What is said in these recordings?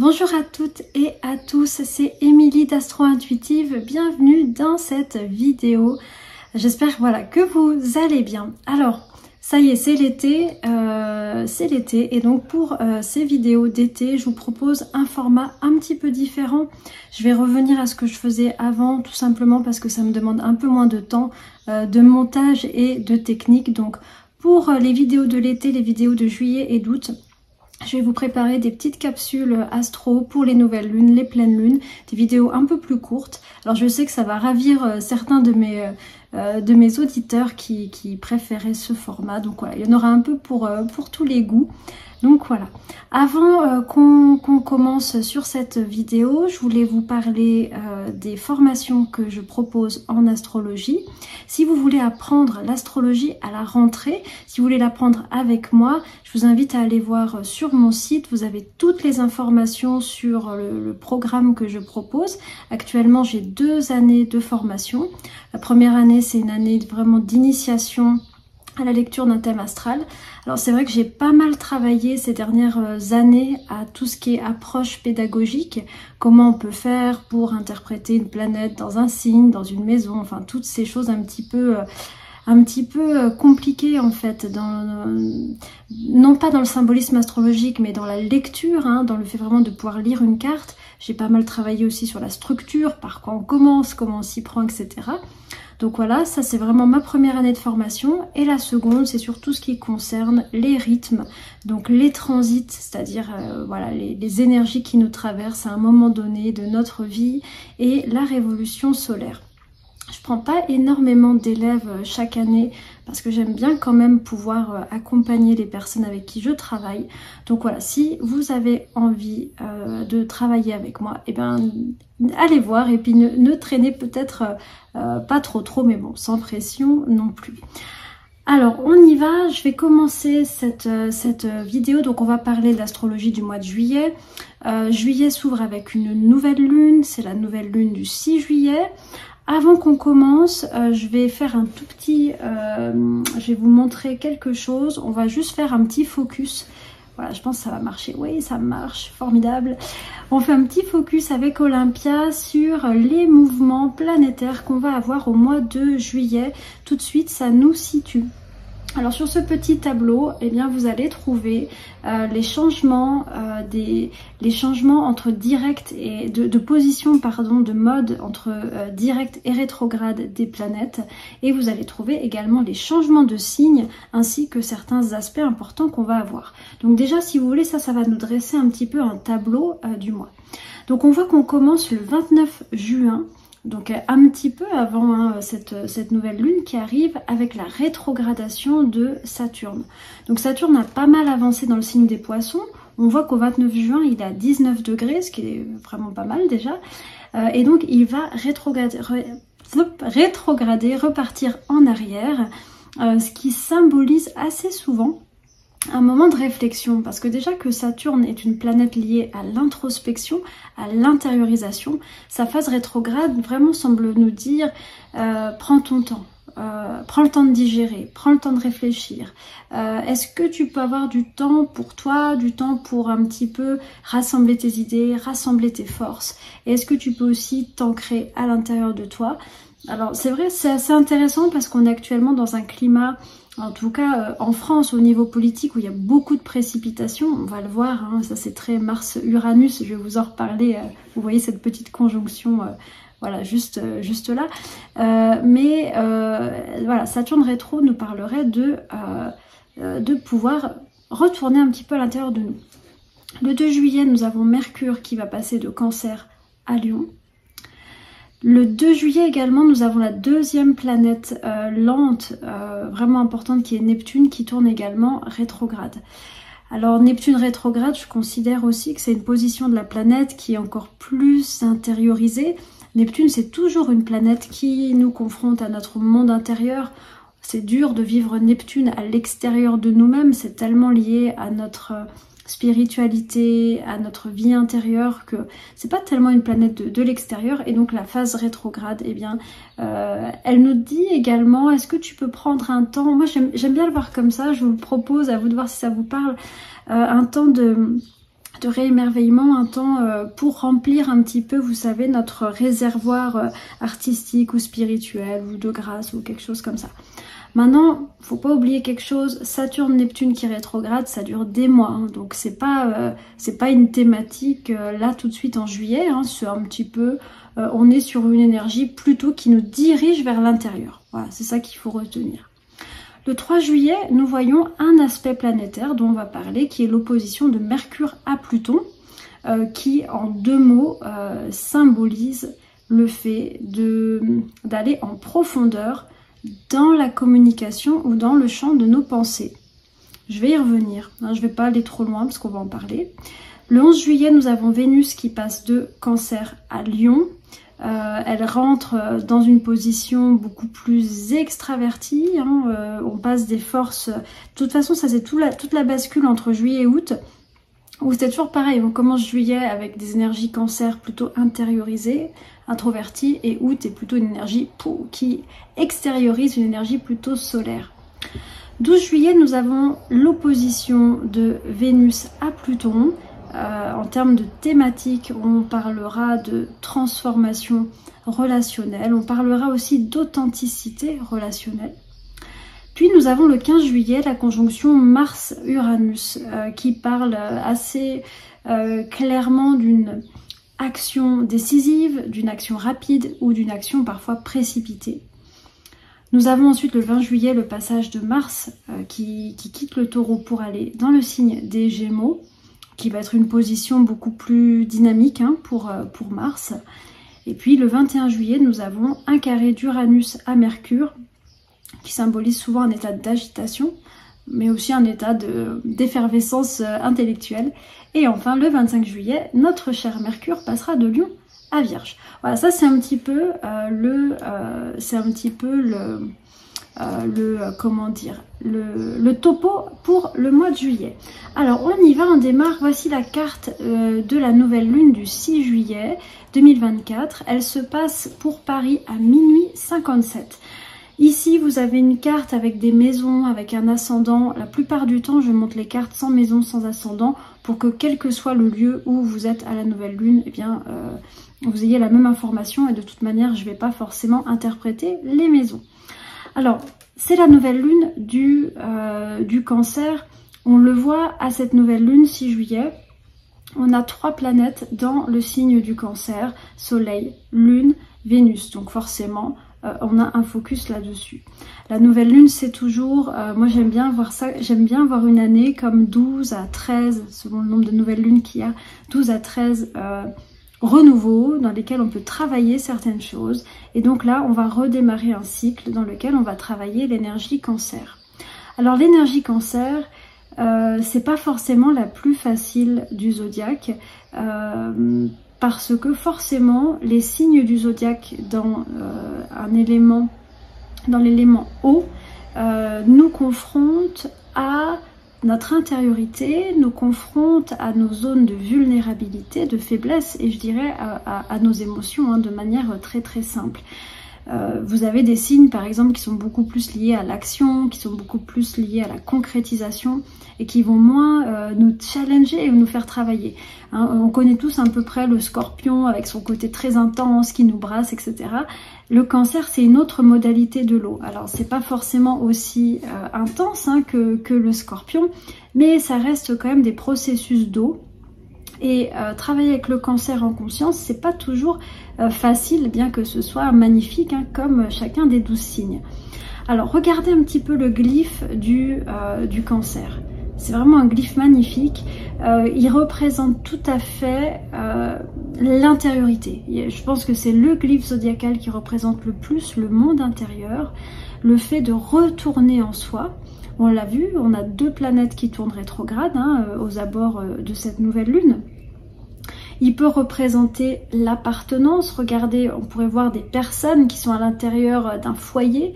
Bonjour à toutes et à tous, c'est Émilie d'Astro Intuitive, bienvenue dans cette vidéo. J'espère que vous allez bien. Alors, ça y est, c'est l'été et donc pour ces vidéos d'été, je vous propose un format un petit peu différent. Je vais revenir à ce que je faisais avant, tout simplement parce que ça me demande un peu moins de temps de montage et de technique. Donc pour les vidéos de l'été, les vidéos de juillet et d'août, je vais vous préparer des petites capsules astro pour les nouvelles lunes, les pleines lunes, des vidéos un peu plus courtes. Alors je sais que ça va ravir certains de mes auditeurs qui préféraient ce format. Donc voilà, il y en aura un peu pour tous les goûts. Donc voilà, avant qu'on commence sur cette vidéo, je voulais vous parler des formations que je propose en astrologie. Si vous voulez apprendre l'astrologie à la rentrée, si vous voulez l'apprendre avec moi, je vous invite à aller voir sur mon site. Vous avez toutes les informations sur le programme que je propose. Actuellement, j'ai 2 années de formation. La première année, c'est une année vraiment d'initiation à la lecture d'un thème astral. Alors c'est vrai que j'ai pas mal travaillé ces dernières années à tout ce qui est approche pédagogique, comment on peut faire pour interpréter une planète dans un signe, dans une maison, enfin toutes ces choses un petit peu compliquées en fait, non pas dans le symbolisme astrologique mais dans la lecture, dans le fait vraiment de pouvoir lire une carte. J'ai pas mal travaillé aussi sur la structure, par quoi on commence, comment on s'y prend, etc. Donc voilà, ça c'est vraiment ma première année de formation. Et la seconde, c'est sur tout ce qui concerne les rythmes, donc les transits, c'est-à-dire les énergies qui nous traversent à un moment donné de notre vie et la révolution solaire. Je prends pas énormément d'élèves chaque année parce que j'aime bien quand même pouvoir accompagner les personnes avec qui je travaille. Donc voilà, si vous avez envie de travailler avec moi, allez voir et puis ne traînez peut-être pas trop, mais bon, sans pression non plus. Alors on y va, je vais commencer cette vidéo. Donc on va parler de l'astrologie du mois de juillet. Juillet s'ouvre avec une nouvelle lune, c'est la nouvelle lune du 6 juillet. Avant qu'on commence, je vais faire un tout petit... je vais vous montrer quelque chose. On va juste faire un petit focus. Voilà, je pense que ça va marcher. Oui, ça marche. Formidable. On fait un petit focus avec Olympia sur les mouvements planétaires qu'on va avoir au mois de juillet. Tout de suite, ça nous situe. Alors sur ce petit tableau, vous allez trouver les changements entre direct et de position, de mode entre direct et rétrograde des planètes, et vous allez trouver également les changements de signes ainsi que certains aspects importants qu'on va avoir. Donc déjà, si vous voulez, ça va nous dresser un petit peu un tableau du mois. Donc on voit qu'on commence le 29 juin. Donc un petit peu avant cette nouvelle lune qui arrive avec la rétrogradation de Saturne. Donc Saturne a pas mal avancé dans le signe des poissons. On voit qu'au 29 juin, il est à 19 degrés, ce qui est vraiment pas mal déjà. Et donc il va rétrograder, repartir en arrière, ce qui symbolise assez souvent un moment de réflexion, parce que déjà que Saturne est une planète liée à l'introspection, à l'intériorisation, sa phase rétrograde vraiment semble nous dire prends ton temps, prends le temps de digérer, prends le temps de réfléchir. Est-ce que tu peux avoir du temps pour toi, du temps pour un petit peu rassembler tes idées, rassembler tes forces? Et est-ce que tu peux aussi t'ancrer à l'intérieur de toi? Alors c'est vrai, c'est assez intéressant parce qu'on est actuellement dans un climat, en tout cas en France au niveau politique, où il y a beaucoup de précipitations. On va le voir, ça c'est très Mars-Uranus, je vais vous en reparler. Vous voyez cette petite conjonction, voilà, juste là. Voilà, Saturne rétro nous parlerait de pouvoir retourner un petit peu à l'intérieur de nous. Le 2 juillet, nous avons Mercure qui va passer de Cancer à Lion. Le 2 juillet également, nous avons la deuxième planète lente, vraiment importante, qui est Neptune, qui tourne également rétrograde. Alors Neptune rétrograde, je considère aussi que c'est une position de la planète qui est encore plus intériorisée. Neptune, c'est toujours une planète qui nous confronte à notre monde intérieur. C'est dur de vivre Neptune à l'extérieur de nous-mêmes, c'est tellement lié à notre spiritualité, à notre vie intérieure, que c'est pas tellement une planète de l'extérieur. Et donc la phase rétrograde, elle nous dit également, est-ce que tu peux prendre un temps, moi j'aime bien le voir comme ça, je vous le propose, à vous de voir si ça vous parle, un temps de réémerveillement, un temps pour remplir un petit peu, vous savez, notre réservoir artistique ou spirituel ou de grâce ou quelque chose comme ça. Maintenant, faut pas oublier quelque chose, Saturne-Neptune qui rétrograde, ça dure des mois, hein, donc c'est pas une thématique là tout de suite en juillet, hein, c'est un petit peu, on est sur une énergie plutôt qui nous dirige vers l'intérieur. Voilà, c'est ça qu'il faut retenir. Le 3 juillet, nous voyons un aspect planétaire dont on va parler, qui est l'opposition de Mercure à Pluton, qui en 2 mots symbolise le fait d'aller en profondeur dans la communication ou dans le champ de nos pensées. Je vais y revenir, hein, je ne vais pas aller trop loin parce qu'on va en parler. Le 11 juillet, nous avons Vénus qui passe de Cancer à Lion. Elle rentre dans une position beaucoup plus extravertie, hein, on passe des forces, de toute façon ça c'est toute la bascule entre juillet et août, où c'est toujours pareil, on commence juillet avec des énergies Cancer plutôt intériorisées, introverties, et août est plutôt une énergie qui extériorise, une énergie plutôt solaire. 12 juillet, nous avons l'opposition de Vénus à Pluton. En termes de thématique, on parlera de transformation relationnelle, on parlera aussi d'authenticité relationnelle. Puis nous avons le 15 juillet la conjonction Mars-Uranus qui parle assez clairement d'une action décisive, d'une action rapide ou d'une action parfois précipitée. Nous avons ensuite le 20 juillet le passage de Mars qui quitte le Taureau pour aller dans le signe des Gémeaux, qui va être une position beaucoup plus dynamique hein, pour Mars. Et puis le 21 juillet, nous avons un carré d'Uranus à Mercure, qui symbolise souvent un état d'agitation, mais aussi un état d'effervescence intellectuelle. Et enfin, le 25 juillet, notre cher Mercure passera de Lion à Vierge. Voilà, ça c'est un petit peu le topo pour le mois de juillet. Alors on y va, on démarre. Voici la carte de la nouvelle lune du 6 juillet 2024. Elle se passe pour Paris à minuit 57. Ici vous avez une carte avec des maisons, avec un ascendant. La plupart du temps je monte les cartes sans maison, sans ascendant, pour que quel que soit le lieu où vous êtes à la nouvelle lune, eh bien vous ayez la même information, et de toute manière je ne vais pas forcément interpréter les maisons. Alors, c'est la nouvelle lune du Cancer. On le voit à cette nouvelle lune, 6 juillet. On a 3 planètes dans le signe du Cancer. Soleil, Lune, Vénus. Donc forcément, on a un focus là-dessus. La nouvelle lune, c'est toujours... moi, j'aime bien voir ça. J'aime bien voir une année comme 12 à 13, selon le nombre de nouvelles lunes qu'il y a. 12 à 13... renouveau dans lesquels on peut travailler certaines choses, et donc là on va redémarrer un cycle dans lequel on va travailler l'énergie Cancer. Alors l'énergie Cancer, c'est pas forcément la plus facile du zodiaque, parce que forcément les signes du zodiaque dans l'élément eau nous confrontent à notre intériorité, nous confronte à nos zones de vulnérabilité, de faiblesse, et je dirais à nos émotions, hein, de manière très très simple. Vous avez des signes par exemple qui sont beaucoup plus liés à l'action, qui sont beaucoup plus liés à la concrétisation, et qui vont moins nous challenger et nous faire travailler. Hein, on connaît tous à peu près le Scorpion avec son côté très intense qui nous brasse, etc. Le Cancer, c'est une autre modalité de l'eau. Alors c'est pas forcément aussi intense hein, que le Scorpion, mais ça reste quand même des processus d'eau. Et travailler avec le Cancer en conscience, c'est pas toujours facile, bien que ce soit magnifique, hein, comme chacun des 12 signes. Alors regardez un petit peu le glyphe du Cancer. C'est vraiment un glyphe magnifique. Il représente tout à fait l'intériorité. Je pense que c'est le glyphe zodiacal qui représente le plus le monde intérieur, le fait de retourner en soi. On l'a vu, on a 2 planètes qui tournent rétrograde hein, aux abords de cette nouvelle lune. Il peut représenter l'appartenance. Regardez, on pourrait voir des personnes qui sont à l'intérieur d'un foyer.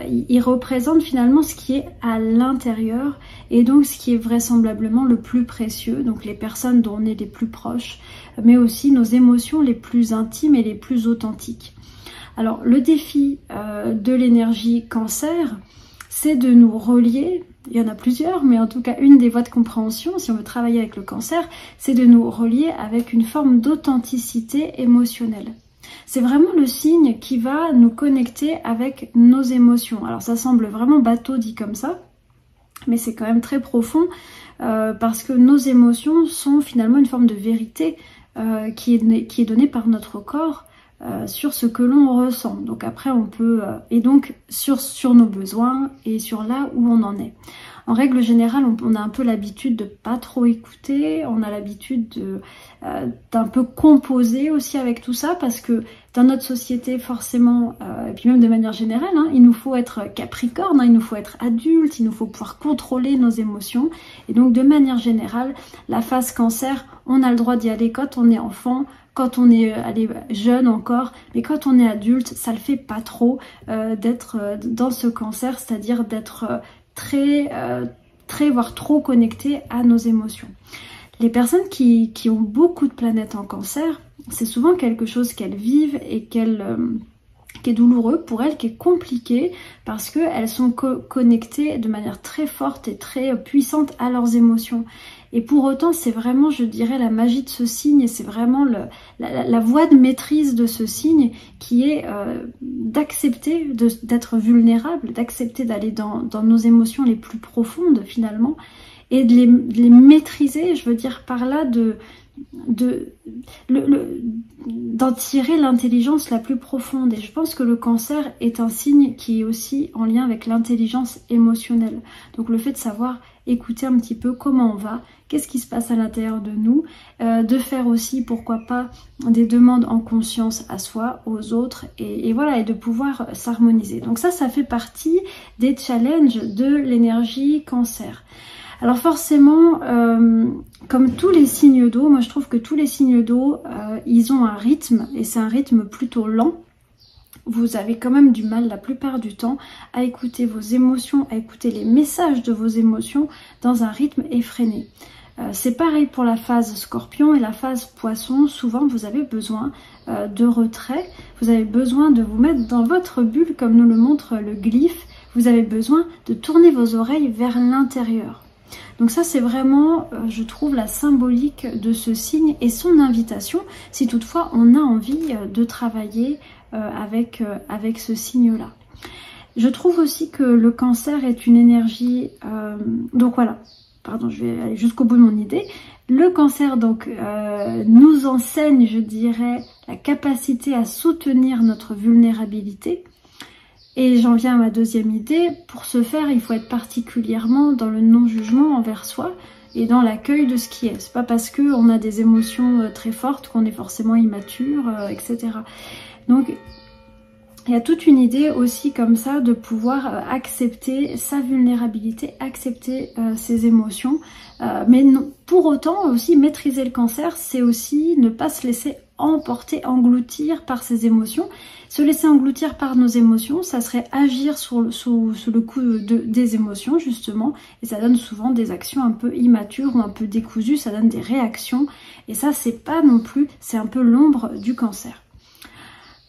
Il représente finalement ce qui est à l'intérieur, et donc ce qui est vraisemblablement le plus précieux, donc les personnes dont on est les plus proches, mais aussi nos émotions les plus intimes et les plus authentiques. Alors le défi de l'énergie Cancer, c'est de nous relier il y en a plusieurs, mais en tout cas une des voies de compréhension, si on veut travailler avec le cancer, c'est de nous relier avec une forme d'authenticité émotionnelle. C'est vraiment le signe qui va nous connecter avec nos émotions. Alors ça semble vraiment bateau dit comme ça, mais c'est quand même très profond parce que nos émotions sont finalement une forme de vérité qui est donnée par notre corps sur ce que l'on ressent. Donc après on peut et donc sur nos besoins et sur là où on en est. En règle générale, on a un peu l'habitude de pas trop écouter, on a l'habitude d'un peu composer aussi avec tout ça, parce que dans notre société, forcément, et puis même de manière générale, hein, il nous faut être capricorne, hein, il nous faut être adulte, il nous faut pouvoir contrôler nos émotions. Et donc de manière générale, la phase cancer, on a le droit d'y aller quand on est enfant, quand on est jeune encore, mais quand on est adulte, ça le fait pas trop d'être dans ce cancer, c'est-à-dire d'être très voire trop connecté à nos émotions. Les personnes qui ont beaucoup de planètes en cancer, c'est souvent quelque chose qu'elles vivent et qui est douloureux pour elles, qui est compliqué parce qu'elles sont connectées de manière très forte et très puissante à leurs émotions. Et pour autant, c'est vraiment, je dirais, la magie de ce signe, et c'est vraiment la voie de maîtrise de ce signe qui est d'accepter d'être vulnérable, d'accepter d'aller dans nos émotions les plus profondes finalement, et de les maîtriser, je veux dire par là d'en tirer l'intelligence la plus profonde. Et je pense que le cancer est un signe qui est aussi en lien avec l'intelligence émotionnelle. Donc le fait de savoir écouter un petit peu comment on va, qu'est-ce qui se passe à l'intérieur de nous, de faire aussi, pourquoi pas, des demandes en conscience à soi, aux autres, et voilà, et de pouvoir s'harmoniser. Donc ça fait partie des challenges de l'énergie cancer. Alors forcément, comme tous les signes d'eau, moi je trouve que tous les signes d'eau, ils ont un rythme, et c'est un rythme plutôt lent. Vous avez quand même du mal la plupart du temps à écouter vos émotions, à écouter les messages de vos émotions dans un rythme effréné. C'est pareil pour la phase scorpion et la phase poisson. Souvent vous avez besoin de retrait, vous avez besoin de vous mettre dans votre bulle comme nous le montre le glyphe. Vous avez besoin de tourner vos oreilles vers l'intérieur. Donc ça c'est vraiment, je trouve, la symbolique de ce signe et son invitation, si toutefois on a envie de travailler avec ce signe-là. Je trouve aussi que le cancer est une énergie, donc voilà, pardon, je vais aller jusqu'au bout de mon idée. Le cancer donc nous enseigne, je dirais, la capacité à soutenir notre vulnérabilité. Et j'en viens à ma deuxième idée. Pour ce faire, il faut être particulièrement dans le non-jugement envers soi et dans l'accueil de ce qui est. C'est pas parce qu'on a des émotions très fortes qu'on est forcément immature, etc. Donc, il y a toute une idée aussi comme ça de pouvoir accepter sa vulnérabilité, accepter ses émotions. Mais non, pour autant, aussi maîtriser le cancer, c'est aussi ne pas se laisser emporter, engloutir par ses émotions. Se laisser engloutir par nos émotions, ça serait agir sous le coup des émotions justement, et ça donne souvent des actions un peu immatures ou un peu décousues, ça donne des réactions, et ça c'est pas non plus, c'est un peu l'ombre du cancer.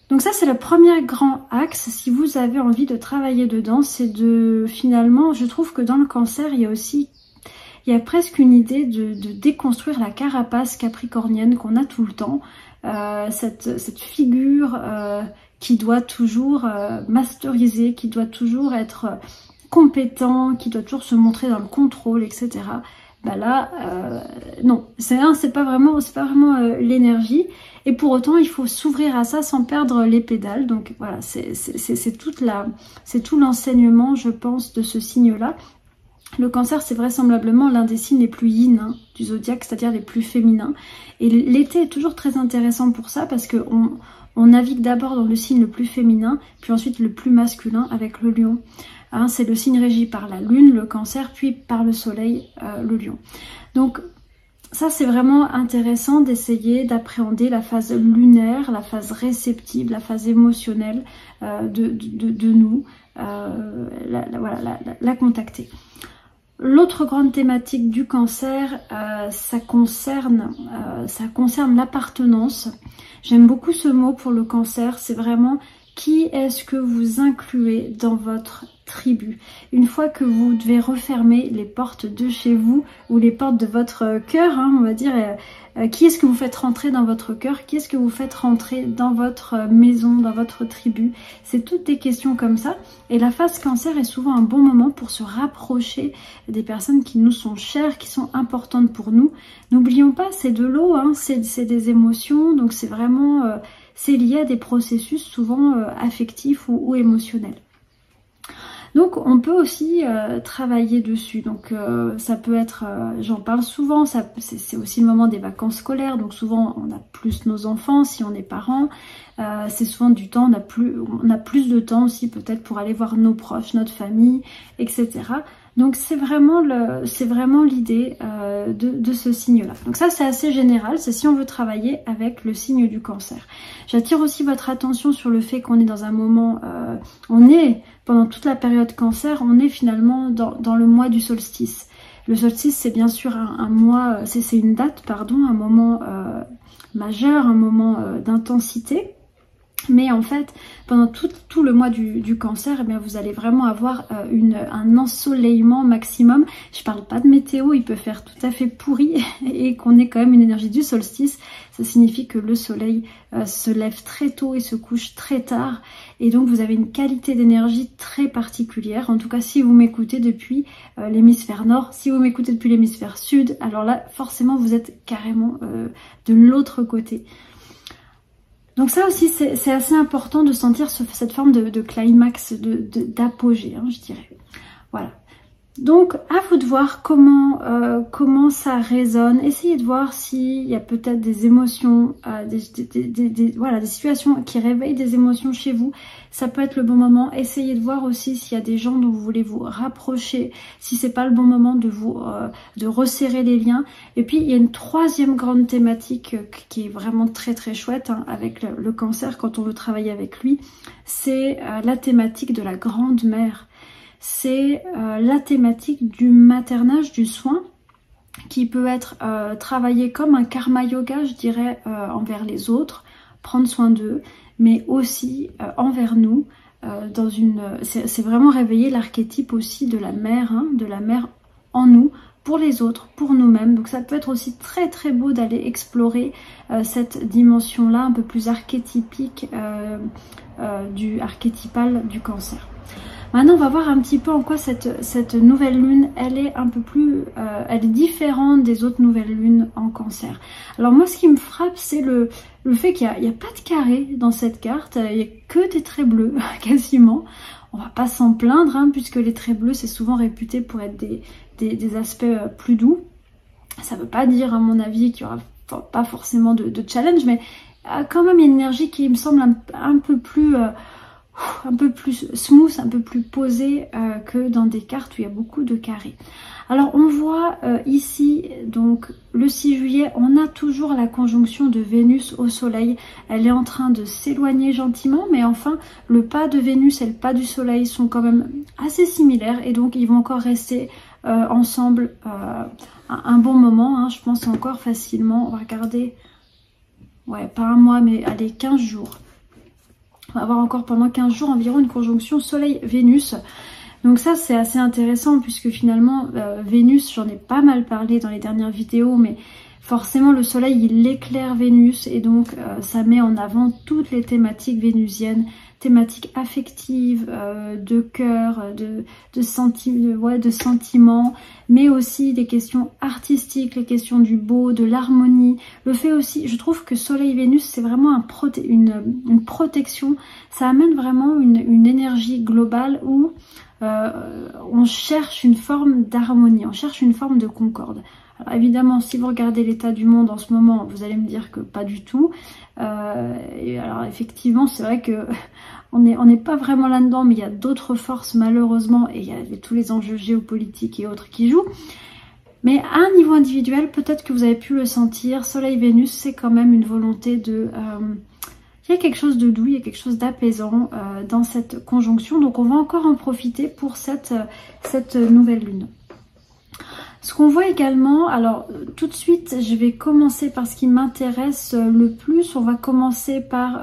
Donc ça c'est le premier grand axe, si vous avez envie de travailler dedans, c'est de finalement, je trouve que dans le cancer il y a presque une idée de déconstruire la carapace capricornienne qu'on a tout le temps, cette figure qui doit toujours masteriser, qui doit toujours être compétent, qui doit toujours se montrer dans le contrôle, etc. Bah là, non, c'est pas vraiment l'énergie. Et pour autant, il faut s'ouvrir à ça sans perdre les pédales. Donc voilà, c'est tout l'enseignement, je pense, de ce signe-là. Le cancer, c'est vraisemblablement l'un des signes les plus yin du zodiaque, c'est-à-dire les plus féminins. Et l'été est toujours très intéressant pour ça, parce que on navigue d'abord dans le signe le plus féminin, puis ensuite le plus masculin avec le lion. Hein, c'est le signe régi par la lune, le cancer, puis par le soleil, le lion. Donc ça c'est vraiment intéressant d'essayer d'appréhender la phase lunaire, la phase réceptive, la phase émotionnelle de nous, la contacter. L'autre grande thématique du cancer, ça concerne l'appartenance. J'aime beaucoup ce mot pour le cancer, c'est vraiment qui est-ce que vous incluez dans votre tribu. Une fois que vous devez refermer les portes de chez vous ou les portes de votre cœur, hein, on va dire, qui est-ce que vous faites rentrer dans votre cœur, qui est-ce que vous faites rentrer dans votre maison, dans votre tribu. C'est toutes des questions comme ça. Et la phase cancer est souvent un bon moment pour se rapprocher des personnes qui nous sont chères, qui sont importantes pour nous. N'oublions pas, c'est de l'eau, hein, c'est des émotions, donc c'est vraiment... c'est lié à des processus souvent affectifs ou émotionnels. Donc on peut aussi travailler dessus, donc ça peut être, j'en parle souvent, c'est aussi le moment des vacances scolaires, donc souvent on a plus nos enfants si on est parents, c'est souvent du temps, on a plus de temps aussi peut-être pour aller voir nos proches, notre famille, etc. Donc c'est vraiment l'idée de ce signe-là. Donc ça c'est assez général, c'est si on veut travailler avec le signe du cancer. J'attire aussi votre attention sur le fait qu'on est dans un moment, pendant toute la période cancer, on est finalement dans le mois du solstice. Le solstice c'est bien sûr un mois, c'est une date, pardon, un moment majeur, un moment d'intensité. Mais en fait, pendant tout le mois du cancer, eh bien, vous allez vraiment avoir un ensoleillement maximum. Je parle pas de météo, il peut faire tout à fait pourri et qu'on ait quand même une énergie du solstice. Ça signifie que le soleil se lève très tôt et se couche très tard. Et donc vous avez une qualité d'énergie très particulière. En tout cas, si vous m'écoutez depuis l'hémisphère nord, si vous m'écoutez depuis l'hémisphère sud, alors là, forcément, vous êtes carrément de l'autre côté. Donc ça aussi, c'est assez important de sentir cette forme de climax, d'apogée, hein, je dirais. Voilà. Donc, à vous de voir comment ça résonne. Essayez de voir s'il y a peut-être des émotions, voilà, des situations qui réveillent des émotions chez vous. Ça peut être le bon moment. Essayez de voir aussi s'il y a des gens dont vous voulez vous rapprocher. Si c'est pas le bon moment de resserrer les liens. Et puis, il y a une troisième grande thématique qui est vraiment très très chouette hein, avec le cancer quand on veut travailler avec lui. C'est la thématique de la grande mère. C'est la thématique du maternage, du soin, qui peut être travaillé comme un karma yoga, je dirais, envers les autres, prendre soin d'eux, mais aussi envers nous. C'est vraiment réveiller l'archétype aussi de la mère, hein, de la mère en nous, pour les autres, pour nous-mêmes. Donc ça peut être aussi très très beau d'aller explorer cette dimension-là, un peu plus archétypique, archétypale du cancer. Maintenant, on va voir un petit peu en quoi cette nouvelle lune, elle est un peu plus, elle est différente des autres nouvelles lunes en cancer. Alors moi, ce qui me frappe, c'est le fait qu'il n'y a pas de carré dans cette carte, il n'y a que des traits bleus, quasiment. On va pas s'en plaindre, hein, puisque les traits bleus, c'est souvent réputé pour être des aspects plus doux. Ça ne veut pas dire, à mon avis, qu'il n'y aura pas forcément de challenge, mais quand même, il y a une énergie qui me semble un peu plus smooth, un peu plus posé que dans des cartes où il y a beaucoup de carrés. Alors on voit ici, donc le 6 juillet, on a toujours la conjonction de Vénus au soleil. Elle est en train de s'éloigner gentiment, mais enfin le pas de Vénus et le pas du soleil sont quand même assez similaires et donc ils vont encore rester ensemble un bon moment, hein, je pense encore facilement. On va regarder, ouais, pas un mois, mais allez, 15 jours. On va avoir encore pendant 15 jours environ une conjonction Soleil-Vénus. Donc ça c'est assez intéressant puisque finalement Vénus, j'en ai pas mal parlé dans les dernières vidéos, mais forcément le soleil il éclaire Vénus et donc ça met en avant toutes les thématiques vénusiennes, thématiques affectives, de cœur, de sentiments, mais aussi des questions artistiques, les questions du beau, de l'harmonie. Le fait aussi, je trouve que Soleil-Vénus c'est vraiment une protection, ça amène vraiment une énergie globale où on cherche une forme d'harmonie, on cherche une forme de concorde. Alors évidemment, si vous regardez l'état du monde en ce moment, vous allez me dire que pas du tout. Et alors effectivement, c'est vrai que on n'est pas vraiment là-dedans, mais il y a d'autres forces malheureusement, et il y a tous les enjeux géopolitiques et autres qui jouent. Mais à un niveau individuel, peut-être que vous avez pu le sentir, Soleil-Vénus, c'est quand même une volonté de... il y a quelque chose de doux, il y a quelque chose d'apaisant dans cette conjonction. Donc on va encore en profiter pour cette nouvelle lune. Ce qu'on voit également, alors tout de suite je vais commencer par ce qui m'intéresse le plus. On va commencer par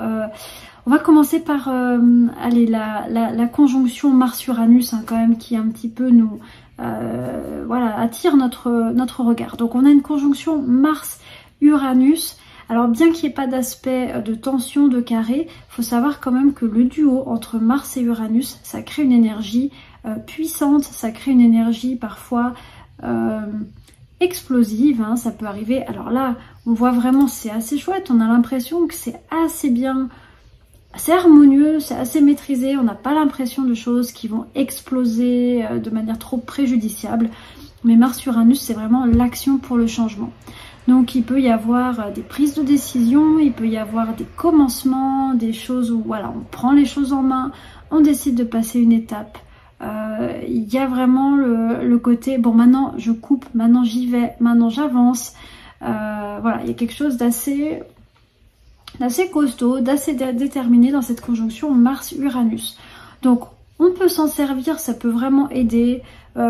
On va commencer par allez, la conjonction Mars-Uranus, hein, quand même, qui un petit peu nous voilà, attire notre regard. Donc on a une conjonction Mars-Uranus. Alors bien qu'il n'y ait pas d'aspect de tension, de carré, il faut savoir quand même que le duo entre Mars et Uranus, ça crée une énergie puissante, ça crée une énergie parfois explosive, hein, ça peut arriver. Alors là, on voit vraiment, c'est assez chouette, on a l'impression que c'est assez bien, c'est harmonieux, c'est assez maîtrisé, on n'a pas l'impression de choses qui vont exploser de manière trop préjudiciable. Mais Mars-Uranus, c'est vraiment l'action pour le changement. Donc il peut y avoir des prises de décision, il peut y avoir des commencements, des choses où voilà, on prend les choses en main, on décide de passer une étape. Il y a vraiment le côté, bon maintenant je coupe, maintenant j'y vais, maintenant j'avance. Voilà, il y a quelque chose d'assez costaud, d'assez déterminé dans cette conjonction Mars-Uranus. Donc on peut s'en servir, ça peut vraiment aider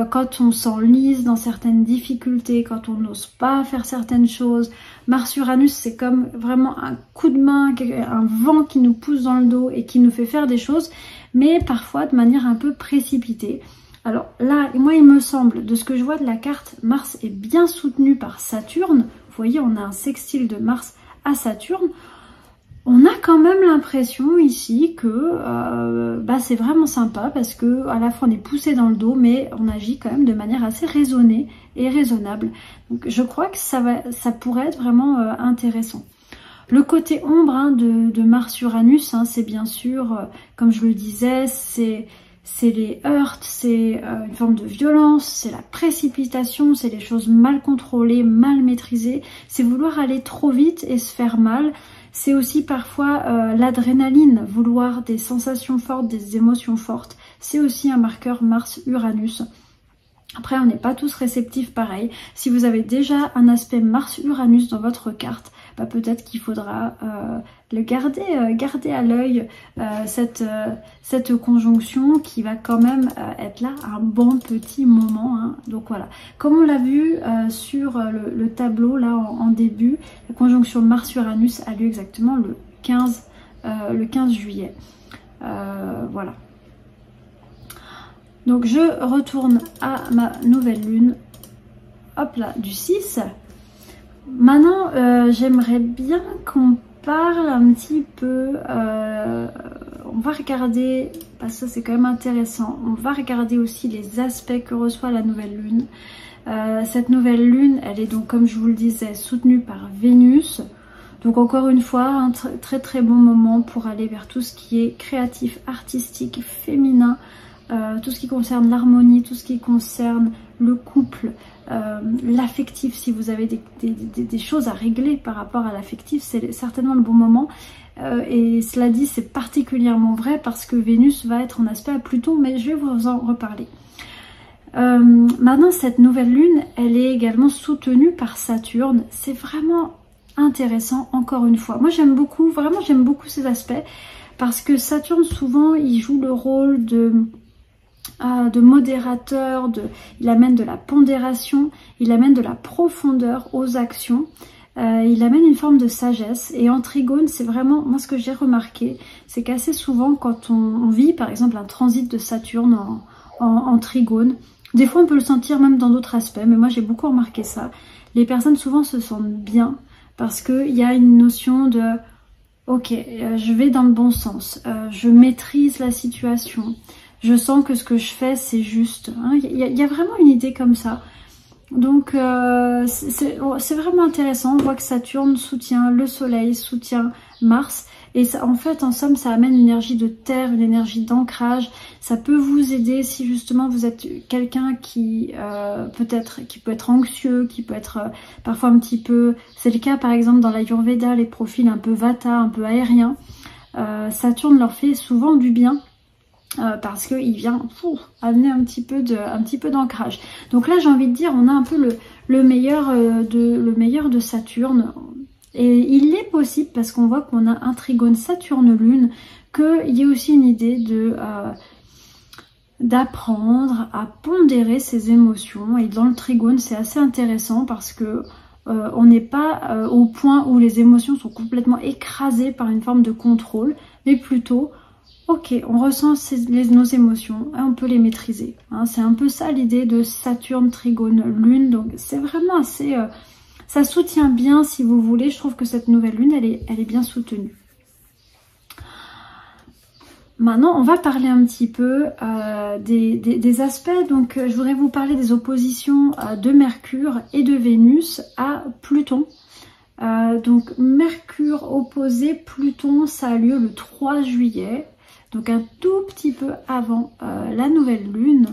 quand on s'enlise dans certaines difficultés, quand on n'ose pas faire certaines choses. Mars-Uranus, c'est comme vraiment un coup de main, un vent qui nous pousse dans le dos et qui nous fait faire des choses, mais parfois de manière un peu précipitée. Alors là, moi il me semble, de ce que je vois de la carte, Mars est bien soutenu par Saturne. Vous voyez, on a un sextile de Mars à Saturne. On a quand même l'impression ici que c'est vraiment sympa parce que à la fois on est poussé dans le dos, mais on agit quand même de manière assez raisonnée et raisonnable. Donc je crois que ça pourrait être vraiment intéressant. Le côté ombre, hein, de Mars-Uranus, hein, c'est bien sûr, comme je le disais, c'est les heurts, c'est une forme de violence, c'est la précipitation, c'est les choses mal contrôlées, mal maîtrisées, c'est vouloir aller trop vite et se faire mal. C'est aussi parfois l'adrénaline, vouloir des sensations fortes, des émotions fortes. C'est aussi un marqueur Mars-Uranus. Après, on n'est pas tous réceptifs pareil. Si vous avez déjà un aspect Mars-Uranus dans votre carte, peut-être qu'il faudra le garder à l'œil, cette conjonction qui va quand même être là un bon petit moment, hein. Donc voilà, comme on l'a vu sur le tableau là en début, la conjonction Mars-Uranus a lieu exactement le 15 juillet. Voilà. Donc je retourne à ma nouvelle lune, hop là, du 6. Maintenant, j'aimerais bien qu'on parle un petit peu, on va regarder, parce que ça c'est quand même intéressant, on va regarder aussi les aspects que reçoit la nouvelle lune. Cette nouvelle lune, elle est donc, comme je vous le disais, soutenue par Vénus. Donc encore une fois, un très très bon moment pour aller vers tout ce qui est créatif, artistique, féminin, tout ce qui concerne l'harmonie, tout ce qui concerne le couple, l'affectif. Si vous avez des choses à régler par rapport à l'affectif, c'est certainement le bon moment. Et cela dit, c'est particulièrement vrai parce que Vénus va être en aspect à Pluton, mais je vais vous en reparler. Maintenant, cette nouvelle lune, elle est également soutenue par Saturne. C'est vraiment intéressant, encore une fois. Moi, j'aime beaucoup, vraiment, j'aime beaucoup ces aspects parce que Saturne, souvent, il joue le rôle de modérateur, il amène de la pondération, il amène de la profondeur aux actions, il amène une forme de sagesse. Et en trigone, c'est vraiment, moi ce que j'ai remarqué, c'est qu'assez souvent quand on vit par exemple un transit de Saturne en trigone, des fois on peut le sentir même dans d'autres aspects, mais moi j'ai beaucoup remarqué ça, les personnes souvent se sentent bien parce qu'il y a une notion de ok, je vais dans le bon sens, je maîtrise la situation, je sens que ce que je fais c'est juste, hein. Il y a vraiment une idée comme ça. Donc c'est vraiment intéressant. On voit que Saturne soutient le Soleil, soutient Mars. Et ça, en fait, en somme, ça amène une énergie de terre, une énergie d'ancrage. Ça peut vous aider si justement vous êtes quelqu'un qui qui peut être anxieux, qui peut être parfois un petit peu... C'est le cas par exemple dans l'Ayurveda, les profils un peu Vata, un peu aériens. Saturne leur fait souvent du bien. Parce qu'il vient amener un petit peu d'ancrage. Donc là j'ai envie de dire, on a un peu le meilleur de Saturne. Et il est possible, parce qu'on voit qu'on a un trigone Saturne-Lune, qu'il y ait aussi une idée d'apprendre à pondérer ses émotions. Et dans le trigone c'est assez intéressant parce que on n'est pas au point où les émotions sont complètement écrasées par une forme de contrôle, Mais plutôt, ok, on ressent nos émotions, on peut les maîtriser. Hein, c'est un peu ça l'idée de Saturne, Trigone, Lune. Donc c'est vraiment assez... ça soutient bien, si vous voulez. Je trouve que cette nouvelle lune, elle est bien soutenue. Maintenant, on va parler un petit peu des aspects. Donc, je voudrais vous parler des oppositions de Mercure et de Vénus à Pluton. Donc, Mercure opposé Pluton, ça a lieu le 3 juillet. Donc, un tout petit peu avant la nouvelle lune.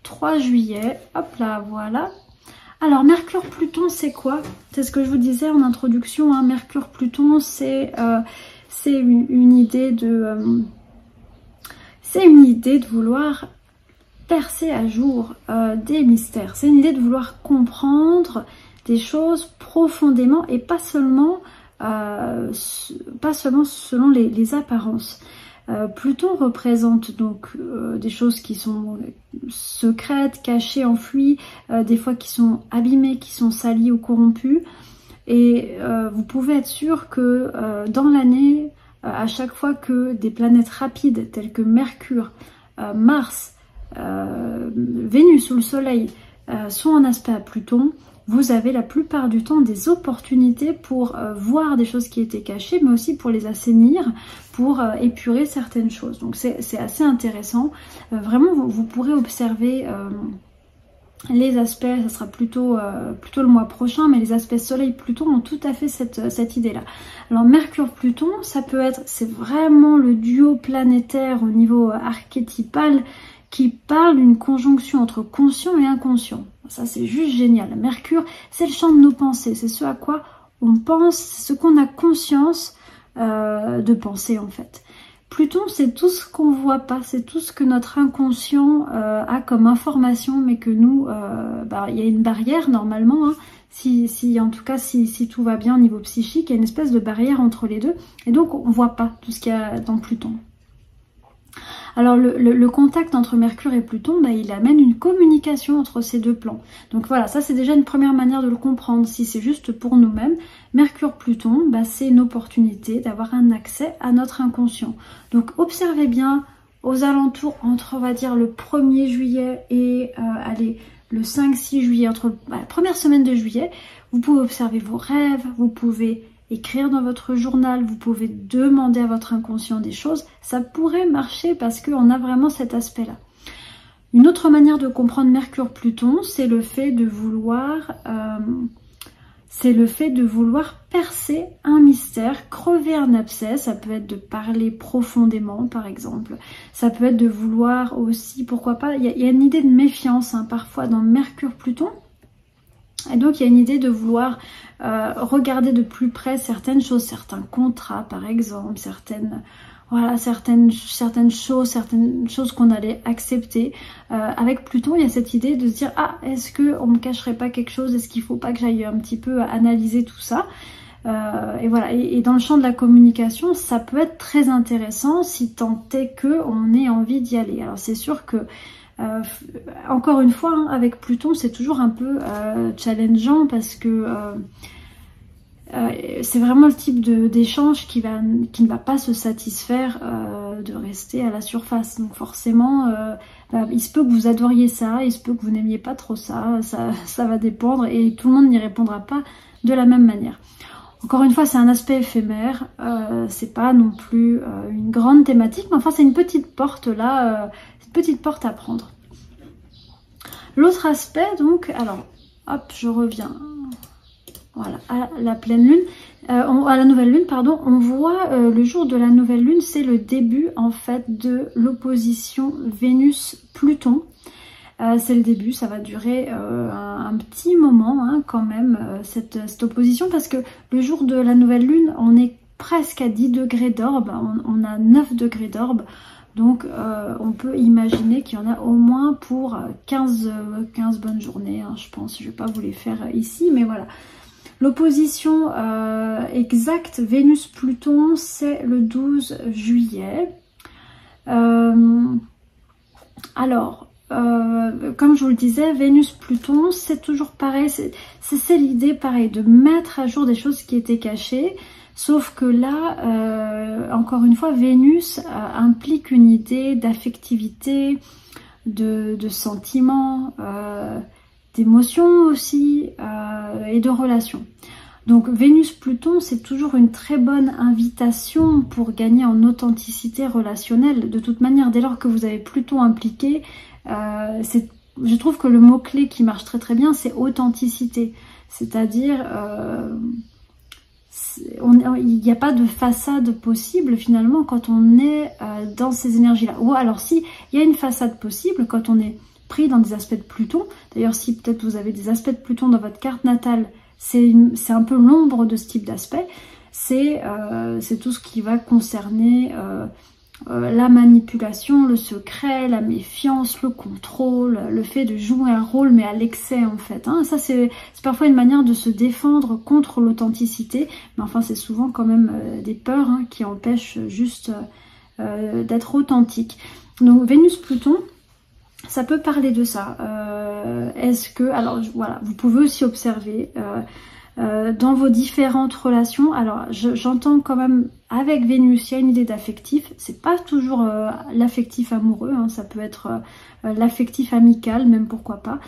3 juillet, hop là, voilà. Alors, Mercure-Pluton, c'est quoi? C'est ce que je vous disais en introduction. Hein. Mercure-Pluton, c'est une idée de vouloir percer à jour des mystères. C'est une idée de vouloir comprendre des choses profondément et pas seulement selon les apparences. Pluton représente donc des choses qui sont secrètes, cachées, enfouies, des fois qui sont abîmées, qui sont salies ou corrompues. Et vous pouvez être sûr que dans l'année, à chaque fois que des planètes rapides telles que Mercure, Mars, Vénus ou le Soleil sont en aspect à Pluton, vous avez la plupart du temps des opportunités pour voir des choses qui étaient cachées, mais aussi pour les assainir, pour épurer certaines choses. Donc c'est assez intéressant. Vraiment, vous pourrez observer... les aspects, ça sera plutôt le mois prochain, mais les aspects Soleil-Pluton ont tout à fait cette idée-là. Alors Mercure-Pluton, ça peut être, c'est vraiment le duo planétaire au niveau archétypal qui parle d'une conjonction entre conscient et inconscient. Ça c'est juste génial. Mercure, c'est le champ de nos pensées, c'est ce à quoi on pense, c'est ce qu'on a conscience de penser en fait. Pluton, c'est tout ce qu'on voit pas, c'est tout ce que notre inconscient a comme information, mais que nous, il y a une barrière normalement, hein, en tout cas si tout va bien au niveau psychique, il y a une espèce de barrière entre les deux, et donc on voit pas tout ce qu'il y a dans Pluton. Alors le contact entre Mercure et Pluton, il amène une communication entre ces deux plans. Donc voilà, ça c'est déjà une première manière de le comprendre. Si c'est juste pour nous-mêmes, Mercure-Pluton, c'est une opportunité d'avoir un accès à notre inconscient. Donc observez bien aux alentours entre, on va dire, le 1er juillet et le 5-6 juillet, entre la première semaine de juillet, vous pouvez observer vos rêves, vous pouvez écrire dans votre journal, vous pouvez demander à votre inconscient des choses, ça pourrait marcher parce qu'on a vraiment cet aspect-là. Une autre manière de comprendre Mercure-Pluton, c'est le fait de vouloir percer un mystère, crever un abcès. Ça peut être de parler profondément, par exemple. Ça peut être de vouloir aussi, pourquoi pas, il y a une idée de méfiance parfois dans Mercure-Pluton. Et donc il y a une idée de vouloir regarder de plus près certaines choses, certains contrats par exemple, certaines choses qu'on allait accepter. Avec Pluton, il y a cette idée de se dire, ah, est-ce qu'on me cacherait pas quelque chose, est-ce qu'il faut pas que j'aille un petit peu analyser tout ça. Et voilà, et dans le champ de la communication, ça peut être très intéressant si tant est qu'on ait envie d'y aller. Alors c'est sûr que encore une fois, avec Pluton, c'est toujours un peu challengeant parce que c'est vraiment le type d'échange qui ne va pas se satisfaire de rester à la surface. Donc forcément, il se peut que vous adoriez ça, il se peut que vous n'aimiez pas trop ça va dépendre et tout le monde n'y répondra pas de la même manière. Encore une fois, c'est un aspect éphémère, c'est pas non plus une grande thématique, mais enfin c'est une petite porte là, une petite porte à prendre. L'autre aspect donc, alors hop, je reviens, voilà, à la pleine lune, à la nouvelle lune, pardon, on voit le jour de la nouvelle lune, c'est le début en fait de l'opposition Vénus-Pluton. C'est le début, ça va durer un petit moment quand même, cette opposition, parce que le jour de la nouvelle lune, on est presque à 10 degrés d'orbe, on a 9 degrés d'orbe, donc on peut imaginer qu'il y en a au moins pour 15 bonnes journées, je pense, je ne vais pas vous les faire ici, mais voilà. L'opposition exacte Vénus-Pluton, c'est le 12 juillet. Comme je vous le disais, Vénus-Pluton, c'est toujours pareil, c'est l'idée pareil de mettre à jour des choses qui étaient cachées. Sauf que là, encore une fois, Vénus implique une idée d'affectivité, de sentiments, d'émotions aussi, et de relations. Donc Vénus-Pluton, c'est toujours une très bonne invitation pour gagner en authenticité relationnelle. De toute manière, dès lors que vous avez Pluton impliqué, je trouve que le mot-clé qui marche très très bien, c'est authenticité. C'est-à-dire, il n'y a pas de façade possible finalement quand on est dans ces énergies-là. Ou alors si, il y a une façade possible quand on est pris dans des aspects de Pluton. D'ailleurs, si peut-être vous avez des aspects de Pluton dans votre carte natale, c'est un peu l'ombre de ce type d'aspect. C'est tout ce qui va concerner la manipulation, le secret, la méfiance, le contrôle, le fait de jouer un rôle mais à l'excès en fait. Hein. Ça c'est parfois une manière de se défendre contre l'authenticité, mais enfin c'est souvent quand même des peurs hein, qui empêchent juste d'être authentique. Donc Vénus-Pluton, ça peut parler de ça. Est-ce que, alors voilà, vous pouvez aussi observer dans vos différentes relations. Alors j'entends quand même avec Vénus, il y a une idée d'affectif. C'est pas toujours l'affectif amoureux, hein, ça peut être l'affectif amical, même pourquoi pas.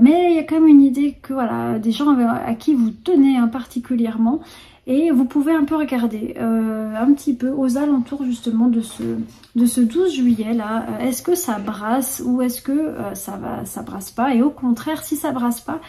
Mais il y a quand même une idée que voilà, des gens à qui vous tenez hein, particulièrement. Et vous pouvez un peu regarder un petit peu aux alentours justement de ce 12 juillet là. Est-ce que ça brasse ou est-ce que ça brasse pas? Et au contraire, si ça brasse pas,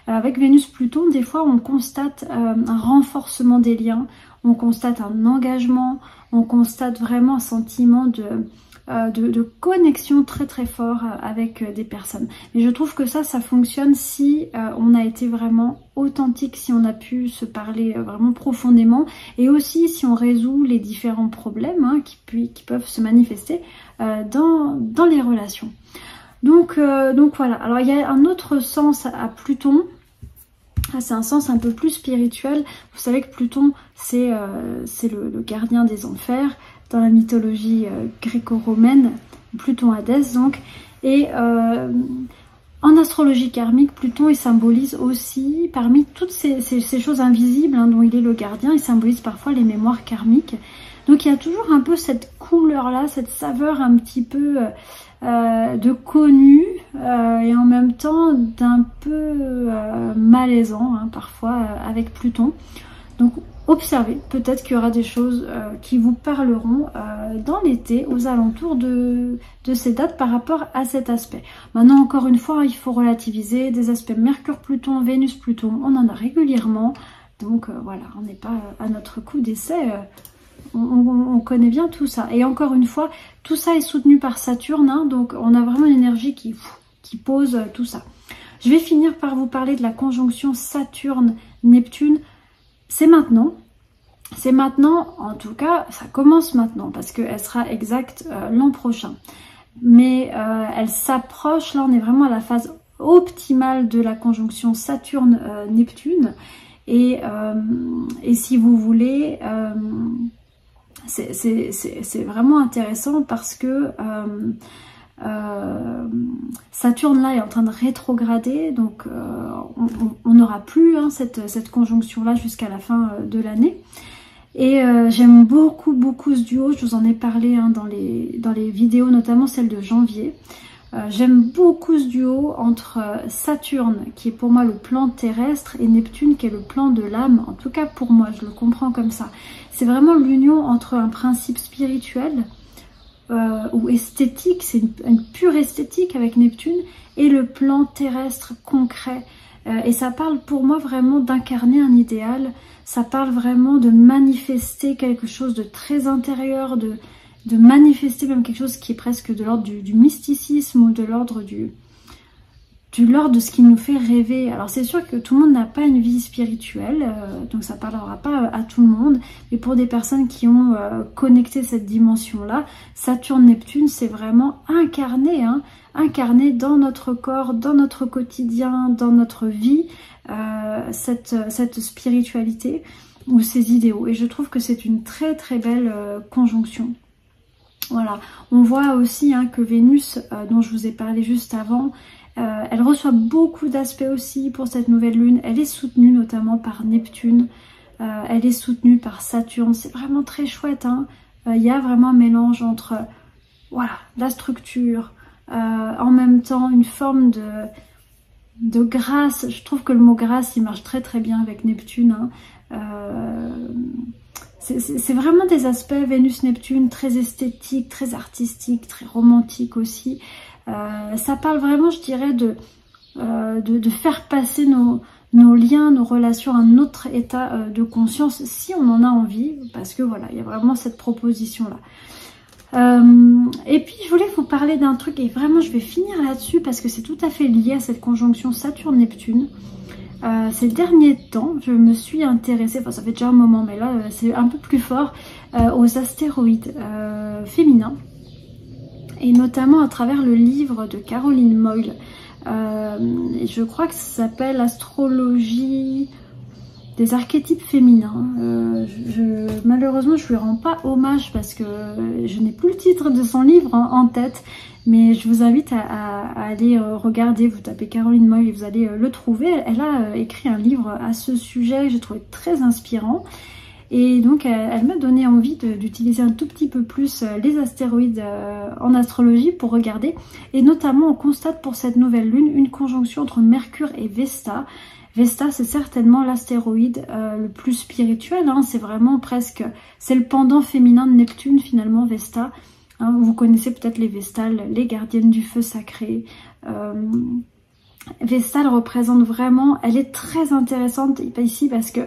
avec Vénus-Pluton, des fois on constate un renforcement des liens, on constate un engagement, on constate vraiment un sentiment de connexion très très fort avec des personnes. Mais je trouve que ça fonctionne si on a été vraiment authentique, si on a pu se parler vraiment profondément, et aussi si on résout les différents problèmes hein, qui peuvent se manifester dans les relations. Donc voilà, alors il y a un autre sens à Pluton. C'est un sens un peu plus spirituel. Vous savez que Pluton, c'est le gardien des enfers dans la mythologie gréco-romaine, Pluton Hadès donc. Et en astrologie karmique, Pluton il symbolise aussi, parmi toutes ces choses invisibles hein, dont il est le gardien, il symbolise parfois les mémoires karmiques. Donc il y a toujours un peu cette couleur-là, cette saveur un petit peu de connu et en même temps d'un peu malaisant hein, parfois avec Pluton. Donc observez, peut-être qu'il y aura des choses qui vous parleront dans l'été aux alentours de ces dates par rapport à cet aspect. Maintenant encore une fois, il faut relativiser des aspects Mercure-Pluton, Vénus-Pluton, on en a régulièrement. Donc voilà, on n'est pas à notre coup d'essai. On connaît bien tout ça. Et encore une fois, tout ça est soutenu par Saturne, hein, donc on a vraiment une énergie qui pose tout ça. Je vais finir par vous parler de la conjonction Saturne-Neptune. C'est maintenant, en tout cas, ça commence maintenant, parce qu'elle sera exacte l'an prochain. Mais elle s'approche, là on est vraiment à la phase optimale de la conjonction Saturne-Neptune. Et si vous voulez... c'est vraiment intéressant parce que Saturne là est en train de rétrograder, donc on n'aura plus hein, cette conjonction là jusqu'à la fin de l'année. Et j'aime beaucoup ce duo, je vous en ai parlé hein, dans les vidéos, notamment celle de janvier. J'aime beaucoup ce duo entre Saturne, qui est pour moi le plan terrestre, et Neptune, qui est le plan de l'âme. En tout cas pour moi, je le comprends comme ça. C'est vraiment l'union entre un principe spirituel ou esthétique, c'est une pure esthétique avec Neptune, et le plan terrestre concret. Et ça parle pour moi vraiment d'incarner un idéal, ça parle vraiment de manifester quelque chose de très intérieur, de manifester même quelque chose qui est presque de l'ordre du mysticisme ou de l'ordre de ce qui nous fait rêver. Alors c'est sûr que tout le monde n'a pas une vie spirituelle, donc ça parlera pas à tout le monde, mais pour des personnes qui ont connecté cette dimension-là, Saturne-Neptune, c'est vraiment incarné, hein, incarné dans notre corps, dans notre quotidien, dans notre vie, cette spiritualité ou ces idéaux. Et je trouve que c'est une très très belle conjonction. Voilà, on voit aussi hein, que Vénus, dont je vous ai parlé juste avant, elle reçoit beaucoup d'aspects aussi pour cette nouvelle lune. Elle est soutenue notamment par Neptune. elle est soutenue par Saturne, c'est vraiment très chouette, hein. Il y a vraiment un mélange entre voilà, la structure, en même temps une forme de grâce. Je trouve que le mot grâce il marche très très bien avec Neptune, hein. C'est vraiment des aspects Vénus-Neptune très esthétiques, très artistiques, très romantiques aussi. Ça parle vraiment, je dirais, de faire passer nos liens, nos relations à un autre état de conscience, si on en a envie, parce que voilà, il y a vraiment cette proposition-là. Et puis je voulais vous parler d'un truc, et vraiment je vais finir là-dessus, parce que c'est tout à fait lié à cette conjonction Saturne-Neptune. Ces derniers temps, je me suis intéressée, enfin ça fait déjà un moment, mais là c'est un peu plus fort, aux astéroïdes féminins, et notamment à travers le livre de Caroline Moyle. Je crois que ça s'appelle Astrologie des archétypes féminins. Malheureusement je lui rends pas hommage parce que je n'ai plus le titre de son livre en tête, mais je vous invite à aller regarder. Vous tapez Caroline Moyle et vous allez le trouver. Elle a écrit un livre à ce sujet que j'ai trouvé très inspirant, et donc elle m'a donné envie d'utiliser un tout petit peu plus les astéroïdes en astrologie pour regarder, et notamment on constate pour cette nouvelle lune une conjonction entre Mercure et Vesta. Vesta, c'est certainement l'astéroïde le plus spirituel, hein. C'est vraiment presque, c'est le pendant féminin de Neptune finalement, Vesta. Hein, vous connaissez peut-être les Vestales, les gardiennes du feu sacré. Vesta, elle représente vraiment, elle est très intéressante ici parce que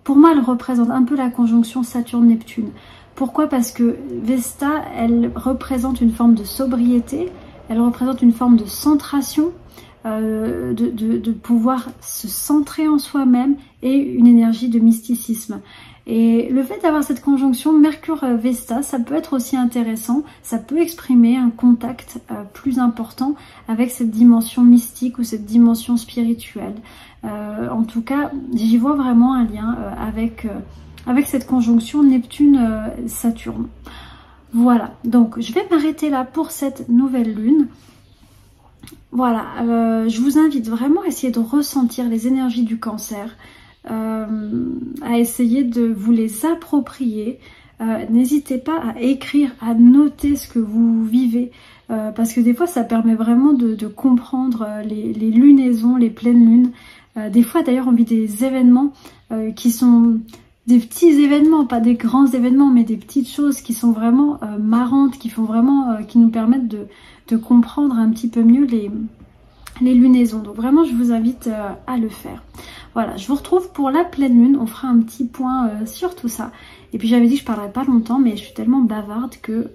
pour moi, elle représente un peu la conjonction Saturne-Neptune. Pourquoi? Parce que Vesta, elle représente une forme de sobriété, elle représente une forme de centration, de pouvoir se centrer en soi-même, et une énergie de mysticisme. Et le fait d'avoir cette conjonction Mercure-Vesta, ça peut être aussi intéressant, ça peut exprimer un contact plus important avec cette dimension mystique ou cette dimension spirituelle. En tout cas, j'y vois vraiment un lien avec cette conjonction Neptune-Saturne. Voilà, donc je vais m'arrêter là pour cette nouvelle lune. Voilà, je vous invite vraiment à essayer de ressentir les énergies du Cancer, à essayer de vous les approprier. N'hésitez pas à écrire, à noter ce que vous vivez, parce que des fois ça permet vraiment de comprendre les lunaisons, les pleines lunes. Des fois d'ailleurs on vit des événements qui sont des petits événements, pas des grands événements, mais des petites choses qui sont vraiment marrantes, qui font vraiment, qui nous permettent de comprendre un petit peu mieux les lunaisons. Donc vraiment je vous invite à le faire. Voilà, je vous retrouve pour la pleine lune, on fera un petit point sur tout ça. Et puis j'avais dit que je parlerais pas longtemps, mais je suis tellement bavarde que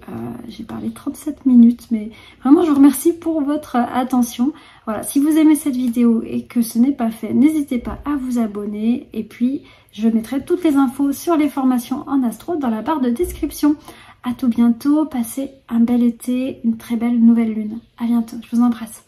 j'ai parlé 37 minutes. Mais vraiment je vous remercie pour votre attention. Voilà, si vous aimez cette vidéo et que ce n'est pas fait, n'hésitez pas à vous abonner. Et puis je mettrai toutes les infos sur les formations en astro dans la barre de description. À tout bientôt, passez un bel été, une très belle nouvelle lune. À bientôt, je vous embrasse.